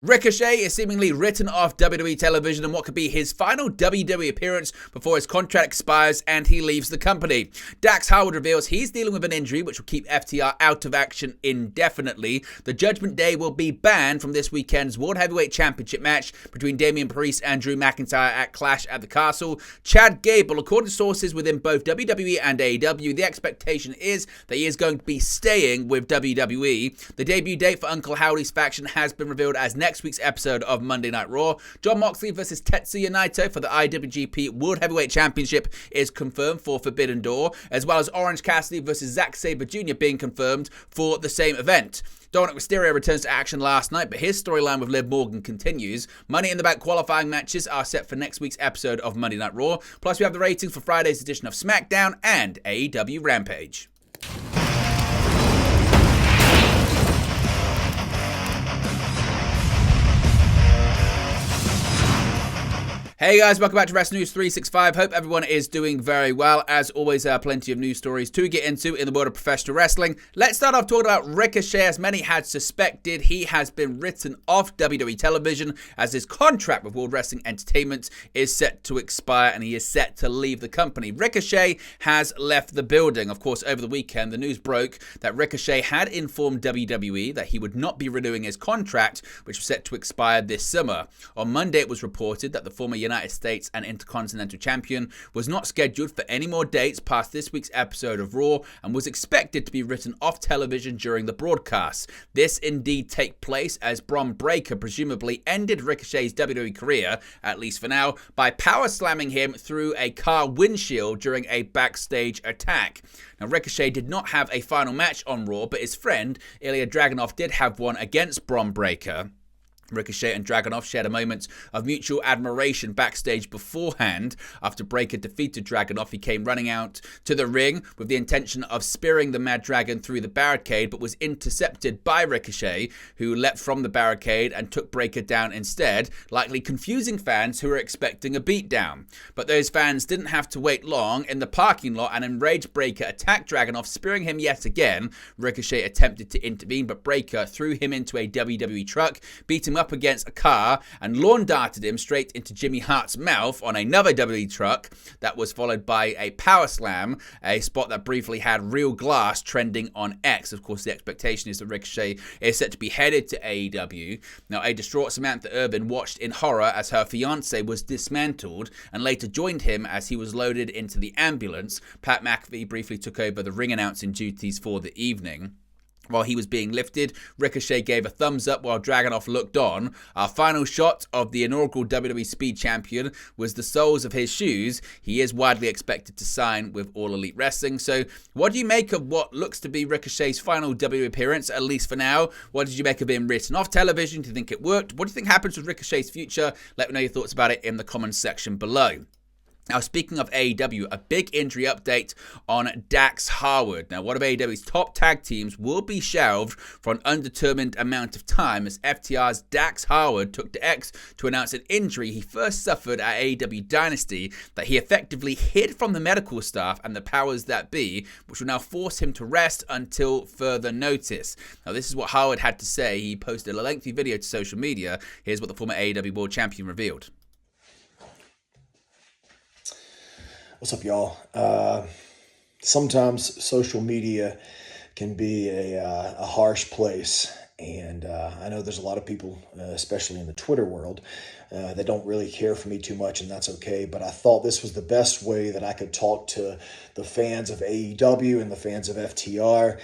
Ricochet is seemingly written off WWE television and what could be his final WWE appearance before his contract expires and he leaves the company. Dax Harwood reveals he's dealing with an injury which will keep FTR out of action indefinitely. The Judgment Day will be banned from this weekend's World Heavyweight Championship match between Damian Priest and Drew McIntyre at Clash at the Castle. Chad Gable, according to sources within both WWE and AEW, the expectation is that he is going to be staying with WWE. The debut date for Uncle Howdy's faction has been revealed as next week's episode of Monday Night Raw. Jon Moxley versus Tetsuya Naito for the IWGP World Heavyweight Championship is confirmed for Forbidden Door, as well as Orange Cassidy versus Zack Sabre Jr. being confirmed for the same event. Dominic Mysterio returns to action last night, but his storyline with Liv Morgan continues. Money in the Bank qualifying matches are set for next week's episode of Monday Night Raw. Plus, we have the ratings for Friday's edition of SmackDown and AEW Rampage. Hey guys, welcome back to Wrestling News 365. Hope everyone is doing very well. As always, plenty of news stories to get into in the world of professional wrestling. Let's start off talking about Ricochet. As many had suspected, he has been written off WWE television as his contract with World Wrestling Entertainment is set to expire and he is set to leave the company. Ricochet has left the building. Of course, over the weekend, the news broke that Ricochet had informed WWE that he would not be renewing his contract, which was set to expire this summer. On Monday, it was reported that the former United States and Intercontinental Champion was not scheduled for any more dates past this week's episode of Raw and was expected to be written off television during the broadcast. This indeed take place as Bron Breakker presumably ended Ricochet's WWE career, at least for now, by power slamming him through a car windshield during a backstage attack. Now, Ricochet did not have a final match on Raw, but his friend Ilya Dragunov did have one against Bron Breakker. Ricochet and Dragunov shared a moment of mutual admiration backstage beforehand. After Breakker defeated Dragunov, he came running out to the ring with the intention of spearing the Mad Dragon through the barricade, but was intercepted by Ricochet, who leapt from the barricade and took Breakker down instead, likely confusing fans who were expecting a beatdown. But those fans didn't have to wait long. In the parking lot, an enraged Breakker attacked Dragunov, spearing him yet again. Ricochet attempted to intervene, but Breakker threw him into a WWE truck, beat him up against a car and lawn darted him straight into Jimmy Hart's mouth on another WWE truck. That was followed by a power slam, a spot that briefly had real glass trending on X. Of course, the expectation is that Ricochet is set to be headed to AEW. Now, a distraught Samantha Urban watched in horror as her fiancé was dismantled and later joined him as he was loaded into the ambulance. Pat McAfee briefly took over the ring announcing duties for the evening. While he was being lifted, Ricochet gave a thumbs up while Dragunov looked on. Our final shot of the inaugural WWE Speed Champion was the soles of his shoes. He is widely expected to sign with All Elite Wrestling. So what do you make of what looks to be Ricochet's final WWE appearance, at least for now? What did you make of him written off television? Do you think it worked? What do you think happens with Ricochet's future? Let me know your thoughts about it in the comments section below. Now, speaking of AEW, a big injury update on Dax Harwood. Now, one of AEW's top tag teams will be shelved for an undetermined amount of time as FTR's Dax Harwood took to X to announce an injury he first suffered at AEW Dynasty that he effectively hid from the medical staff and the powers that be, which will now force him to rest until further notice. Now, this is what Harwood had to say. He posted a lengthy video to social media. Here's what the former AEW World Champion revealed. What's up, y'all? Sometimes social media can be a harsh place, and I know there's a lot of people, especially in the Twitter world, that don't really care for me too much, and that's okay, but I thought this was the best way that I could talk to the fans of AEW and the fans of FTR,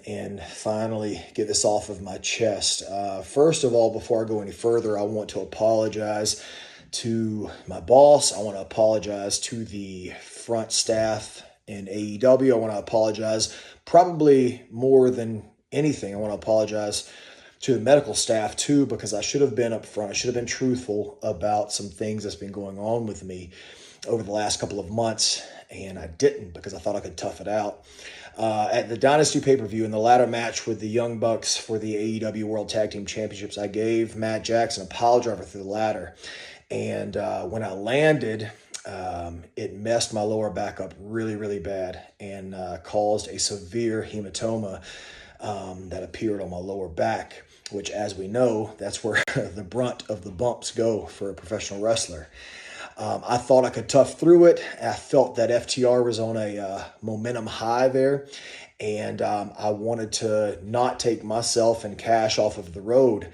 and finally get this off of my chest. First of all, before I go any further, I want to apologize to my boss. I want to apologize to the front staff in AEW. I want to apologize probably more than anything. I want to apologize to the medical staff too, because I should have been upfront. I should have been truthful about some things that's been going on with me over the last couple of months, and I didn't because I thought I could tough it out. At the Dynasty pay-per-view in the ladder match with the Young Bucks for the AEW World Tag Team Championships, I gave Matt Jackson a pile driver through the ladder. And when I landed, it messed my lower back up really, really bad and caused a severe hematoma that appeared on my lower back. which, as we know, that's where the brunt of the bumps go for a professional wrestler. I thought I could tough through it. I felt that FTR was on a momentum high there, and I wanted to not take myself and Cash off of the road.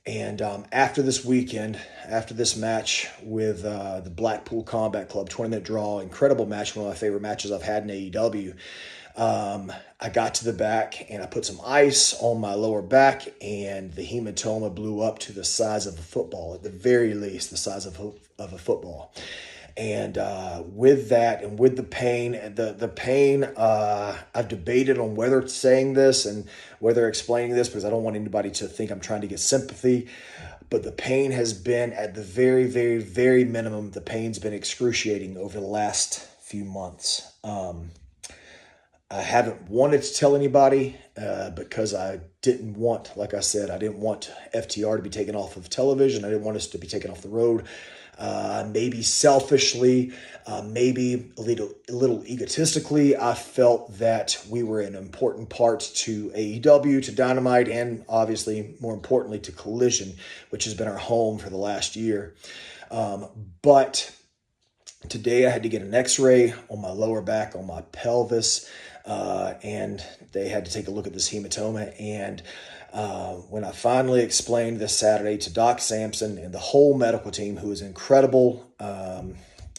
And after this weekend, after this match with the Blackpool Combat Club, 20-minute draw, incredible match, one of my favorite matches I've had in AEW, I got to the back and I put some ice on my lower back, and the hematoma blew up to the size of a football, at the very least, the size of a football. And with that and with the pain, I've debated on whether saying this and whether explaining this, because I don't want anybody to think I'm trying to get sympathy. But the pain has been, at the very, very, very minimum, the pain's been excruciating over the last few months. I haven't wanted to tell anybody because I didn't want, like I said, I didn't want FTR to be taken off of television. I didn't want us to be taken off the road. Maybe selfishly, maybe a little egotistically, I felt that we were an important part to AEW, to Dynamite, and obviously, more importantly, to Collision, which has been our home for the last year. But today I had to get an x-ray on my lower back, on my pelvis, and they had to take a look at this hematoma. And when I finally explained this Saturday to Doc Sampson and the whole medical team, who is incredible,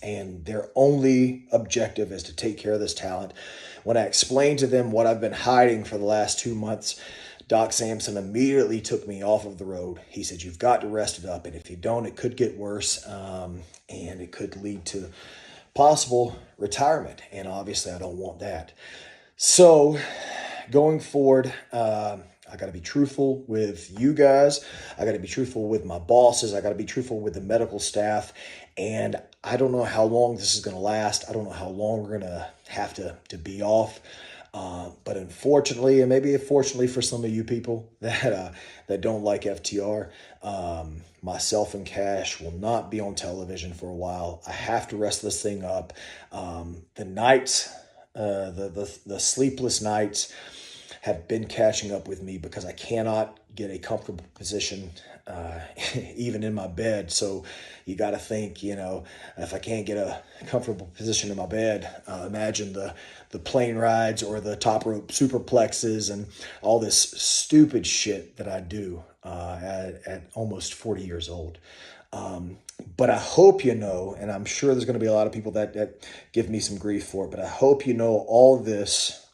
and their only objective is to take care of this talent, when I explained to them what I've been hiding for the last 2 months, Doc Sampson immediately took me off of the road. He said, "You've got to rest it up, and if you don't, it could get worse, and it could lead to possible retirement, and obviously I don't want that." So going forward, I got to be truthful with you guys. I got to be truthful with my bosses. I got to be truthful with the medical staff. And I don't know how long this is going to last. I don't know how long we're going to have to be off. But unfortunately, and maybe fortunately for some of you people that don't like FTR, myself and Cash will not be on television for a while. I have to rest this thing up. The nights, the sleepless nights have been catching up with me because I cannot get a comfortable position even in my bed. So you got to think, if I can't get a comfortable position in my bed, imagine the plane rides or the top rope superplexes and all this stupid shit that I do at almost 40 years old. But I hope and I'm sure there's going to be a lot of people that give me some grief for it, but I hope all this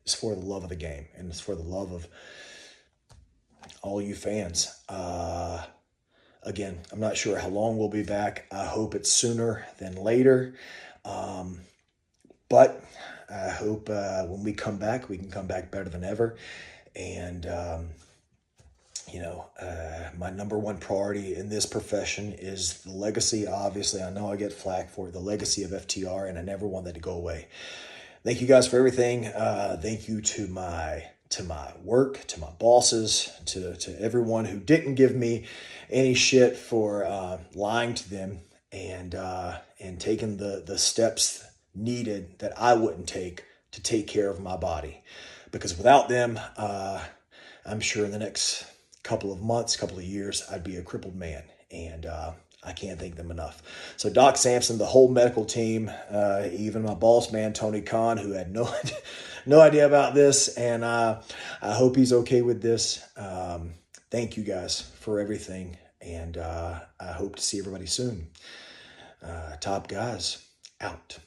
is for the love of the game, and it's for the love of all you fans. Again, I'm not sure how long we'll be back. I hope it's sooner than later. But I hope when we come back, we can come back better than ever. And, my number one priority in this profession is the legacy. Obviously, I know I get flack for it, the legacy of FTR, and I never want that to go away. Thank you guys for everything. Thank you to my work, to my bosses, to everyone who didn't give me any shit for lying to them and taking the steps needed that I wouldn't take to take care of my body. Because without them, I'm sure in the next couple of months, couple of years, I'd be a crippled man. And I can't thank them enough. So Doc Sampson, the whole medical team, even my boss man, Tony Khan, who had no idea about this, and I hope he's okay with this. Thank you guys for everything, and I hope to see everybody soon. Top guys, out.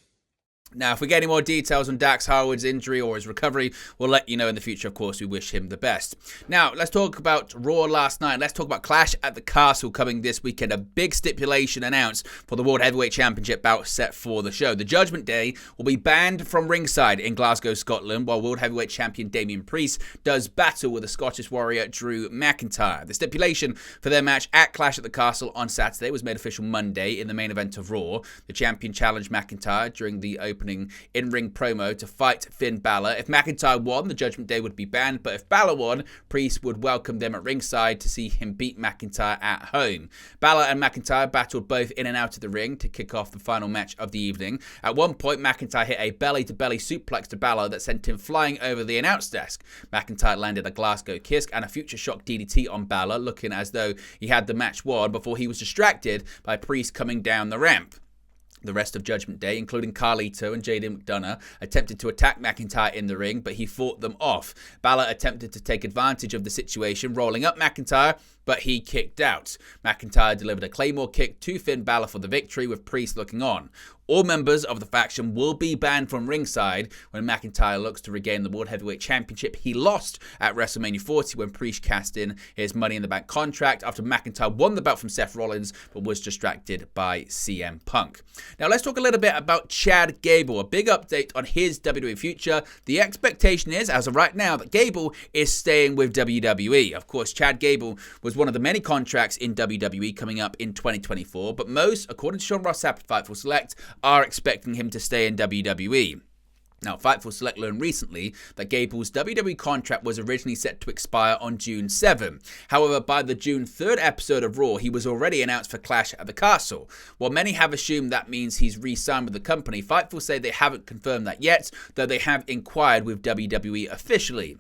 Now, if we get any more details on Dax Harwood's injury or his recovery, we'll let you know in the future. Of course, we wish him the best. Now, let's talk about Raw last night. Let's talk about Clash at the Castle coming this weekend. A big stipulation announced for the World Heavyweight Championship bout set for the show. The Judgment Day will be banned from ringside in Glasgow, Scotland, while World Heavyweight Champion Damian Priest does battle with the Scottish Warrior Drew McIntyre. The stipulation for their match at Clash at the Castle on Saturday was made official Monday in the main event of Raw. The champion challenged McIntyre during the opening opening in-ring promo to fight Finn Balor. If McIntyre won, the Judgment Day would be banned, but if Balor won, Priest would welcome them at ringside to see him beat McIntyre at home. Balor and McIntyre battled both in and out of the ring to kick off the final match of the evening. At one point, McIntyre hit a belly-to-belly suplex to Balor that sent him flying over the announce desk. McIntyre landed a Glasgow kiss and a Future Shock DDT on Balor, looking as though he had the match won before he was distracted by Priest coming down the ramp. The rest of Judgment Day, including Carlito and Jaden McDonough, attempted to attack McIntyre in the ring, but he fought them off. Balor attempted to take advantage of the situation, rolling up McIntyre, but he kicked out. McIntyre delivered a Claymore kick to Finn Balor for the victory, with Priest looking on. All members of the faction will be banned from ringside when McIntyre looks to regain the World Heavyweight Championship he lost at WrestleMania 40 when Priest cast in his Money in the Bank contract after McIntyre won the belt from Seth Rollins but was distracted by CM Punk. Now let's talk a little bit about Chad Gable, a big update on his WWE future. The expectation is, as of right now, that Gable is staying with WWE. Of course, Chad Gable was one of the many contracts in WWE coming up in 2024, but most, according to Sean Ross Sapp at Fightful Select, are expecting him to stay in WWE. Now, Fightful Select learned recently that Gable's WWE contract was originally set to expire on June 7. However, by the June 3rd episode of Raw, he was already announced for Clash at the Castle. While many have assumed that means he's re-signed with the company, Fightful say they haven't confirmed that yet, though they have inquired with WWE officially.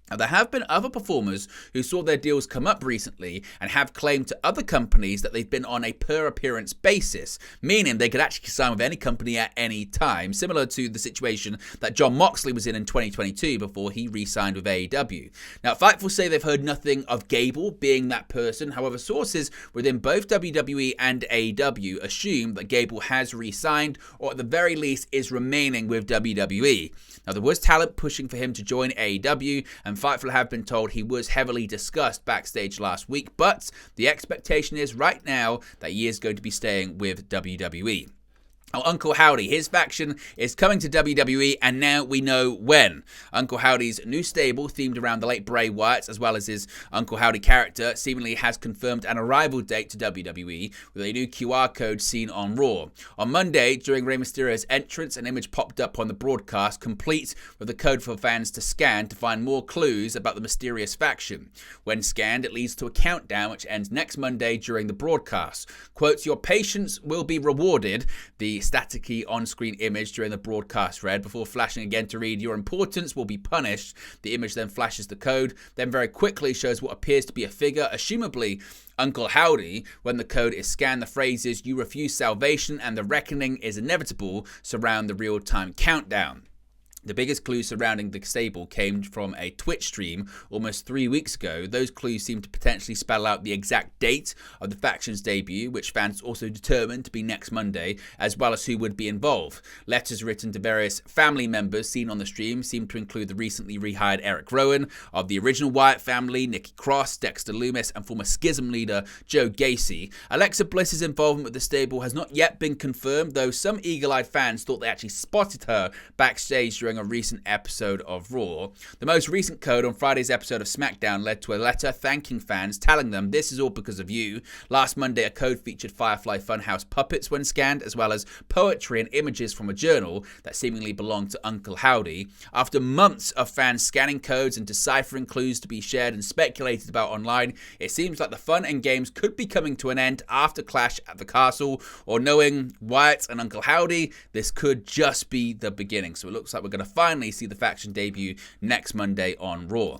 Now, there have been other performers who saw their deals come up recently and have claimed to other companies that they've been on a per-appearance basis, meaning they could actually sign with any company at any time, similar to the situation that Jon Moxley was in 2022 before he re-signed with AEW. Now, Fightful say they've heard nothing of Gable being that person. However, sources within both WWE and AEW assume that Gable has re-signed, or at the very least is remaining with WWE. Now, there was talent pushing for him to join AEW, and Fightful have been told he was heavily discussed backstage last week, but the expectation is right now that he is going to be staying with WWE. Now, Uncle Howdy, his faction is coming to WWE, and now we know when. Uncle Howdy's new stable, themed around the late Bray Wyatt, as well as his Uncle Howdy character, seemingly has confirmed an arrival date to WWE with a new QR code seen on Raw. On Monday, during Rey Mysterio's entrance, an image popped up on the broadcast, complete with a code for fans to scan to find more clues about the mysterious faction. When scanned, it leads to a countdown which ends next Monday during the broadcast. Quotes, "Your patience will be rewarded," the staticky on-screen image during the broadcast read, before flashing again to read, "Your importance will be punished." The image then flashes the code, then very quickly shows what appears to be a figure, assumably Uncle Howdy. When the code is scanned, the phrases "You refuse salvation" and "The reckoning is inevitable" surround the real-time countdown. The biggest clue surrounding the stable came from a Twitch stream almost 3 weeks ago. Those clues seem to potentially spell out the exact date of the faction's debut, which fans also determined to be next Monday, as well as who would be involved. Letters written to various family members seen on the stream seem to include the recently rehired Eric Rowan of the original Wyatt family, Nikki Cross, Dexter Lumis, and former Schism leader Joe Gacy. Alexa Bliss's involvement with the stable has not yet been confirmed, though some eagle-eyed fans thought they actually spotted her backstage during a recent episode of Raw. The most recent code on Friday's episode of SmackDown led to a letter thanking fans, telling them this is all because of you. Last Monday, a code featured Firefly Funhouse puppets when scanned, as well as poetry and images from a journal that seemingly belonged to Uncle Howdy. After months of fans scanning codes and deciphering clues to be shared and speculated about online, it seems like the fun and games could be coming to an end after Clash at the Castle, or knowing Wyatt and Uncle Howdy, this could just be the beginning. So it looks like we're going to finally see the faction debut next Monday on Raw.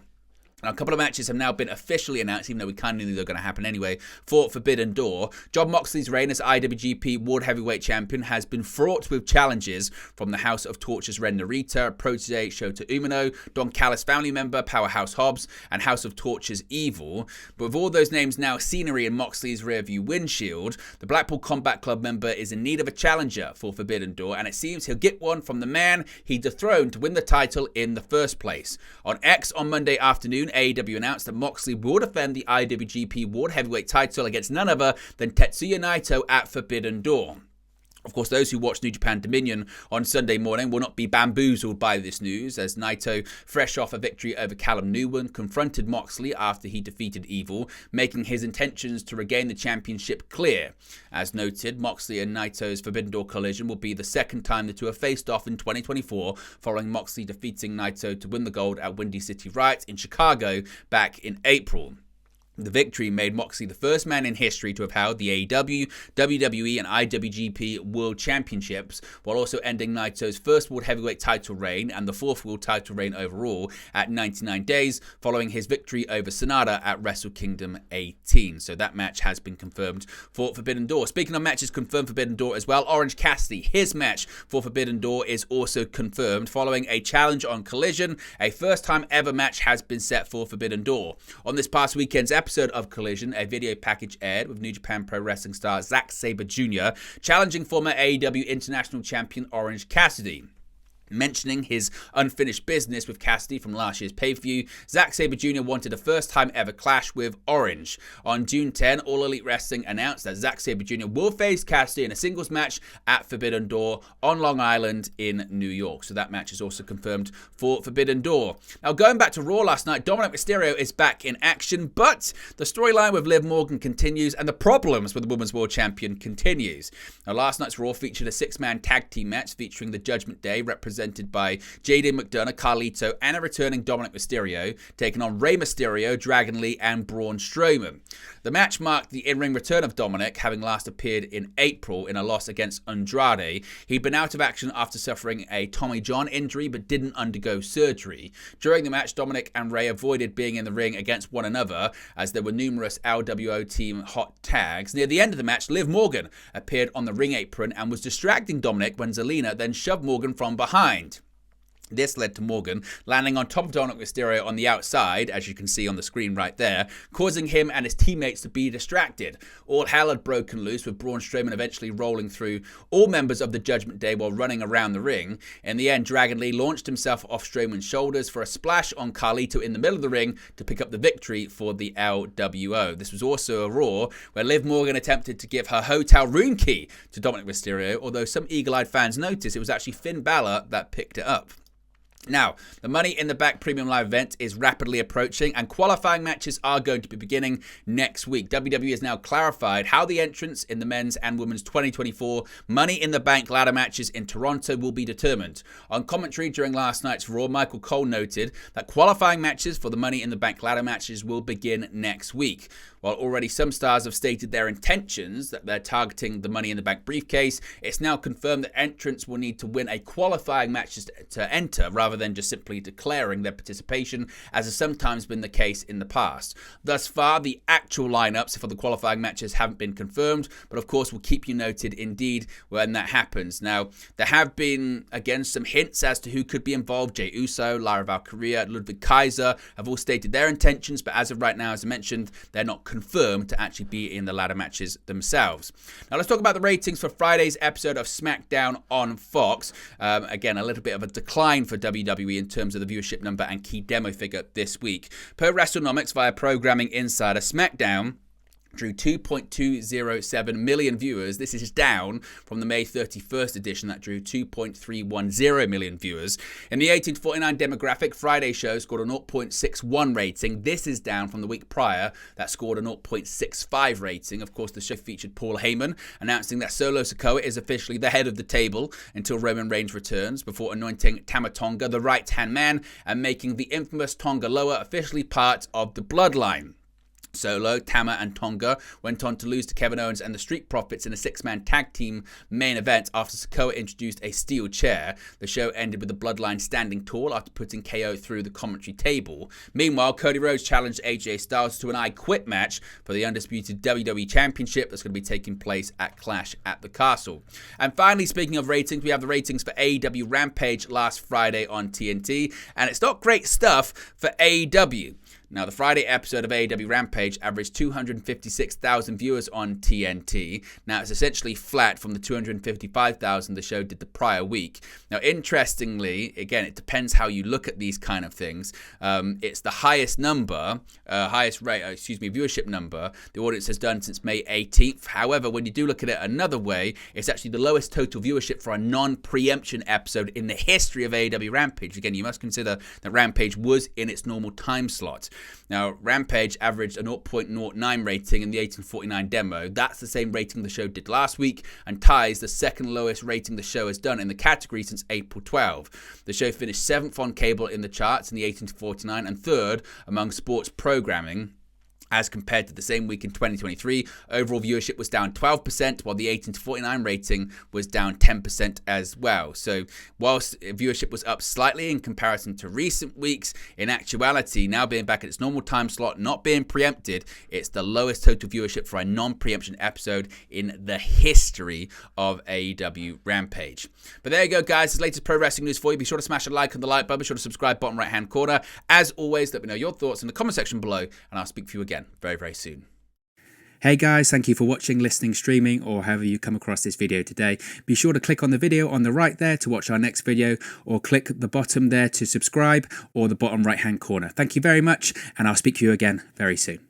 Now, a couple of matches have now been officially announced, even though we kind of knew they were going to happen anyway, for Forbidden Door. Jon Moxley's reign as IWGP World Heavyweight Champion has been fraught with challenges from the House of Torture's Ren Narita, protege Shota Umino, Don Callis family member Powerhouse Hobbs, and House of Torture's Evil. But with all those names now scenery in Moxley's rearview windshield, the Blackpool Combat Club member is in need of a challenger for Forbidden Door, and it seems he'll get one from the man he dethroned to win the title in the first place. On X on Monday afternoon, AEW announced that Moxley will defend the IWGP World Heavyweight title against none other than Tetsuya Naito at Forbidden Door. Of course, those who watched New Japan Dominion on Sunday morning will not be bamboozled by this news, as Naito, fresh off a victory over Callum Newman, confronted Moxley after he defeated Evil, making his intentions to regain the championship clear. As noted, Moxley and Naito's Forbidden Door collision will be the second time the two have faced off in 2024, following Moxley defeating Naito to win the gold at Windy City Riot in Chicago back in April. The victory made Moxley the first man in history to have held the AEW, WWE, and IWGP World Championships, while also ending Naito's first World Heavyweight title reign and the fourth World title reign overall at 99 days, following his victory over Sonata at Wrestle Kingdom 18. So that match has been confirmed for Forbidden Door. Speaking of matches confirmed for Forbidden Door as well, Orange Cassidy, his match for Forbidden Door is also confirmed, following a challenge on Collision. A first-time ever match has been set for Forbidden Door. On this past weekend's episode of Collision, a video package aired with New Japan Pro Wrestling star Zack Sabre Jr. challenging former AEW International Champion Orange Cassidy. Mentioning his unfinished business with Cassidy from last year's pay-per-view, Zack Sabre Jr. wanted a first-time ever clash with Orange. On June 10, All Elite Wrestling announced that Zack Sabre Jr. will face Cassidy in a singles match at Forbidden Door on Long Island in New York. So that match is also confirmed for Forbidden Door. Now, going back to Raw last night, Dominic Mysterio is back in action, but the storyline with Liv Morgan continues and the problems with the Women's World Champion continues. Now, last night's Raw featured a six-man tag team match featuring the Judgment Day, represented by JD McDonough, Carlito, and a returning Dominic Mysterio, taking on Rey Mysterio, Dragon Lee, and Braun Strowman. The match marked the in-ring return of Dominic, having last appeared in April in a loss against Andrade. He'd been out of action after suffering a Tommy John injury, but didn't undergo surgery. During the match, Dominic and Rey avoided being in the ring against one another, as there were numerous LWO team hot tags. Near the end of the match, Liv Morgan appeared on the ring apron and was distracting Dominic when Zelina then shoved Morgan from behind. This led to Morgan landing on top of Dominic Mysterio on the outside, as you can see on the screen right there, causing him and his teammates to be distracted. All hell had broken loose, with Braun Strowman eventually rolling through all members of the Judgment Day while running around the ring. In the end, Dragon Lee launched himself off Strowman's shoulders for a splash on Carlito in the middle of the ring to pick up the victory for the LWO. This was also a Raw where Liv Morgan attempted to give her hotel room key to Dominic Mysterio, although some eagle-eyed fans noticed it was actually Finn Balor that picked it up. Now, the Money in the Bank Premium Live event is rapidly approaching and qualifying matches are going to be beginning next week. WWE has now clarified how the entrants in the men's and women's 2024 Money in the Bank ladder matches in Toronto will be determined. On commentary during last night's Raw, Michael Cole noted that qualifying matches for the Money in the Bank ladder matches will begin next week. While already some stars have stated their intentions that they're targeting the Money in the Bank briefcase, it's now confirmed that entrants will need to win a qualifying match to enter, rather than just simply declaring their participation, as has sometimes been the case in the past. Thus far, the actual lineups for the qualifying matches haven't been confirmed, but of course we'll keep you noted indeed when that happens. Now, there have been, again, some hints as to who could be involved. Jey Uso, Lyra Valkyria, Ludwig Kaiser have all stated their intentions, but as of right now, as I mentioned, they're not confirmed to actually be in the ladder matches themselves. Now, let's talk about the ratings for Friday's episode of SmackDown on Fox. Again, a little bit of a decline for WWE in terms of the viewership number and key demo figure this week. Per WrestleNomics via Programming Insider, SmackDown drew 2.207 million viewers. This is down from the May 31st edition that drew 2.310 million viewers. In the 18 to 49 demographic, Friday's show scored a 0.61 rating. This is down from the week prior that scored a 0.65 rating. Of course, the show featured Paul Heyman announcing that Solo Sikoa is officially the head of the table until Roman Reigns returns, before anointing Tama Tonga the right-hand man and making the infamous Tonga Loa officially part of the bloodline. Solo, Tama, and Tonga went on to lose to Kevin Owens and the Street Profits in a six-man tag team main event after Sikoa introduced a steel chair. The show ended with the Bloodline standing tall after putting KO through the commentary table. Meanwhile, Cody Rhodes challenged AJ Styles to an I Quit match for the undisputed WWE Championship that's going to be taking place at Clash at the Castle. And finally, speaking of ratings, we have the ratings for AEW Rampage last Friday on TNT, and it's not great stuff for AEW. Now, the Friday episode of AEW Rampage averaged 256,000 viewers on TNT. Now, it's essentially flat from the 255,000 the show did the prior week. Now, interestingly, again, it depends how you look at these kind of things. It's the highest number, viewership number the audience has done since May 18th. However, when you do look at it another way, it's actually the lowest total viewership for a non-preemption episode in the history of AEW Rampage. Again, you must consider that Rampage was in its normal time slot. Now, Rampage averaged a 0.09 rating in the 1849 demo. That's the same rating the show did last week and ties the second lowest rating the show has done in the category since April 12. The show finished 7th on cable in the charts in the 1849 and 3rd among sports programming. As compared to the same week in 2023, overall viewership was down 12%, while the 18 to 49 rating was down 10% as well. So whilst viewership was up slightly in comparison to recent weeks, in actuality, now being back at its normal time slot, not being preempted, it's the lowest total viewership for a non-preemption episode in the history of AEW Rampage. But there you go, guys. This latest pro wrestling news for you. Be sure to smash a like on the like button. Be sure to subscribe, bottom right-hand corner. As always, let me know your thoughts in the comment section below, and I'll speak to you again very, very soon. Hey guys, thank you for watching, listening, streaming, or however you come across this video today. Be sure to click on the video on the right there to watch our next video, or click the bottom there to subscribe, or the bottom right hand corner. Thank you very much, and I'll speak to you again very soon.